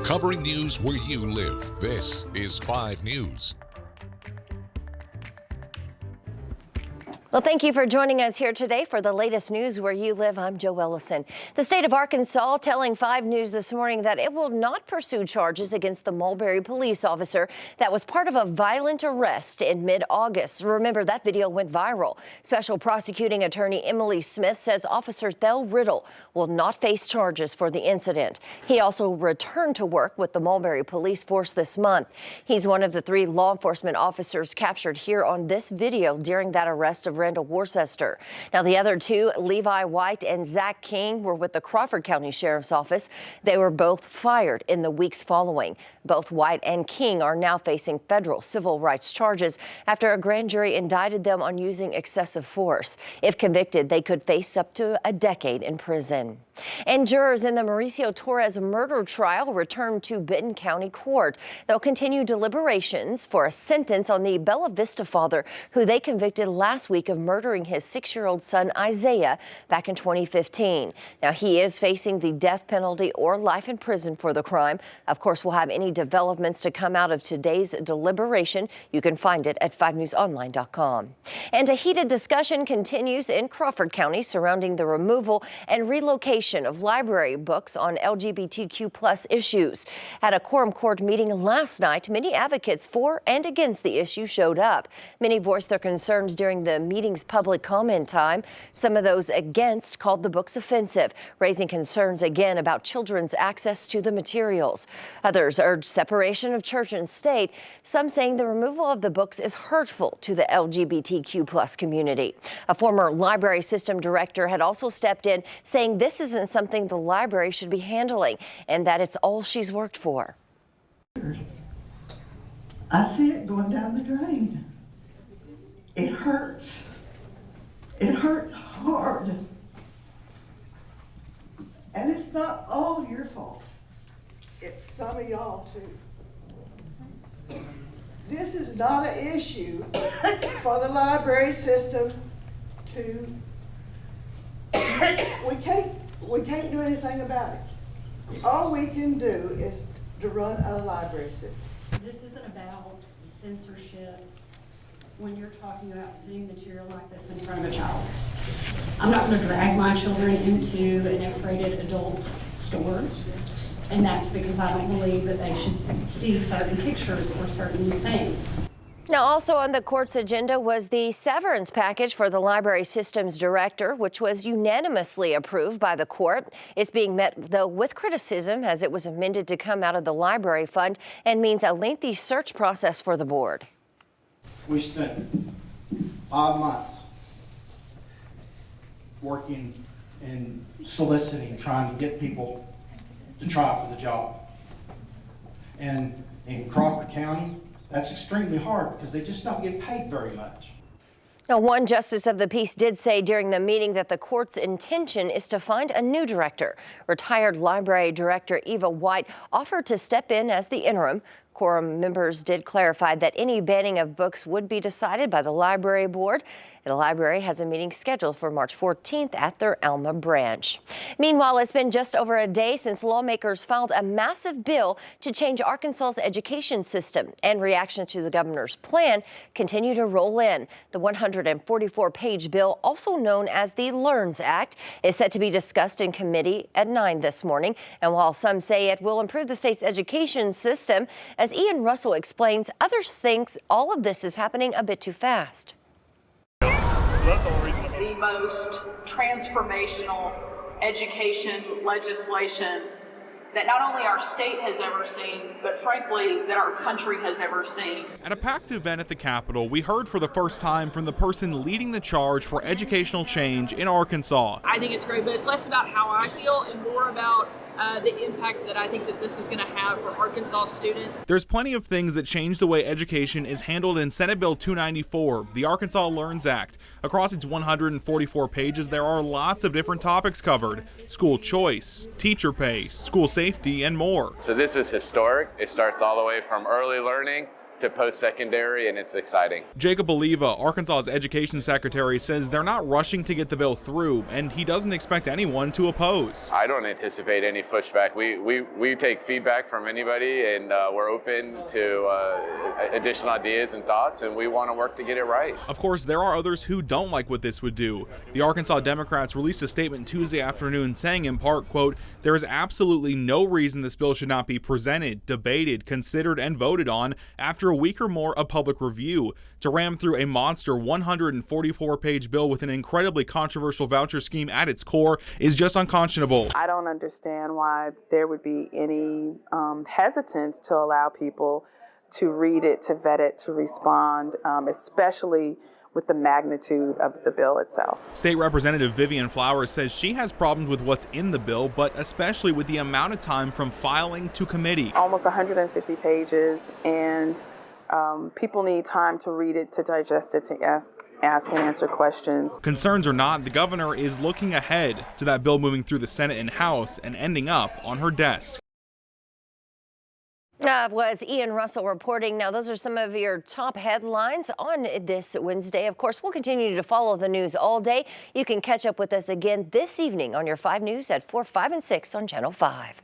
Covering news where you live, this is 5 News. Well, thank you for joining us here today for the latest news where you live. I'm Joe Ellison. The state of Arkansas telling 5 News this morning that it will not pursue charges against the Mulberry police officer that was part of a violent arrest in mid-August. Remember, that video went viral. Special prosecuting attorney Emily Smith says Officer Thel Riddle will not face charges for the incident. He also returned to work with the Mulberry police force this month. He's one of the 3 law enforcement officers captured here on this video during that arrest of Randall Worcester. Now, the other 2, Levi White and Zach King, were with the Crawford County Sheriff's Office. They were both fired in the weeks following. Both White and King are now facing federal civil rights charges after a grand jury indicted them on using excessive force. If convicted, they could face up to a decade in prison. And jurors in the Mauricio Torres murder trial returned to Benton County Court. They'll continue deliberations for a sentence on the Bella Vista father, who they convicted last week of murdering his 6-year-old son Isaiah back in 2015. Now, he is facing the death penalty or life in prison for the crime. Of course, we'll have any developments to come out of today's deliberation. You can find it at 5newsonline.com. And a heated discussion continues in Crawford County surrounding the removal and relocation of library books on LGBTQ+ issues. At a quorum court meeting last night, many advocates for and against the issue showed up. Many voiced their concerns during the meeting's public comment time. Some of those against called the books offensive, raising concerns again about children's access to the materials. Others urged separation of church and state, some saying the removal of the books is hurtful to the LGBTQ+ community. A former library system director had also stepped in, saying this isn't something the library should be handling and that it's all she's worked for. I see it going down the drain. It hurts. It hurts hard. And it's not all your fault. It's some of y'all too. This is not an issue for the library system to, we can't do anything about it. All we can do is to run a library system. This isn't about censorship when you're talking about putting material like this in front of a child. I'm not going to drag my children into an X-rated adult store, and that's because I don't believe that they should see certain pictures or certain things. Now, also on the court's agenda was the severance package for the library systems director, which was unanimously approved by the court. It's being met, though, with criticism as it was amended to come out of the library fund and means a lengthy search process for the board. We spent 5 months working and soliciting, trying to get people to try for the job. And in Crawford County, that's extremely hard because they just don't get paid very much. Now, one justice of the peace did say during the meeting that the court's intention is to find a new director. Retired library director Eva White offered to step in as the interim. Quorum members did clarify that any banning of books would be decided by the library board. The library has a meeting scheduled for March 14th at their Alma branch. Meanwhile, it's been just over a day since lawmakers filed a massive bill to change Arkansas's education system, and reactions to the governor's plan continue to roll in. The 144-page bill, also known as the LEARNS Act, is set to be discussed in committee at 9 this morning. And while some say it will improve the state's education system, as Ian Russell explains, others think all of this is happening a bit too fast. The most transformational education legislation that not only our state has ever seen, but frankly, that our country has ever seen. At a packed event at the Capitol, we heard for the first time from the person leading the charge for educational change in Arkansas. I think it's great, but it's less about how I feel and more about the impact that I think that this is going to have for Arkansas students. There's plenty of things that change the way education is handled in Senate Bill 294, the Arkansas LEARNS Act. Across its 144 pages, there are lots of different topics covered: school choice, teacher pay, school safety, and more. So this is historic. It starts all the way from early learning to post-secondary, and it's exciting. Jacob Oliva, Arkansas's education secretary, says they're not rushing to get the bill through, and he doesn't expect anyone to oppose. I don't anticipate any pushback. We take feedback from anybody, and we're open to additional ideas and thoughts, and we want to work to get it right. Of course, there are others who don't like what this would do. The Arkansas Democrats released a statement Tuesday afternoon saying in part, quote, "There is absolutely no reason this bill should not be presented, debated, considered, and voted on after a week or more of public review. To ram through a monster 144-page bill with an incredibly controversial voucher scheme at its core is just unconscionable." I don't understand why there would be any hesitance to allow people to read it, to vet it, to respond, especially with the magnitude of the bill itself. State Representative Vivian Flowers says she has problems with what's in the bill, but especially with the amount of time from filing to committee. Almost 150 pages, and people need time to read it, to digest it, to ask and answer questions. Concerns or not, the governor is looking ahead to that bill moving through the Senate and House and ending up on her desk. Was Ian Russell reporting. Now, those are some of your top headlines on this Wednesday. Of course, we'll continue to follow the news all day. You can catch up with us again this evening on your 5 News at 4, 5, and 6 on Channel 5.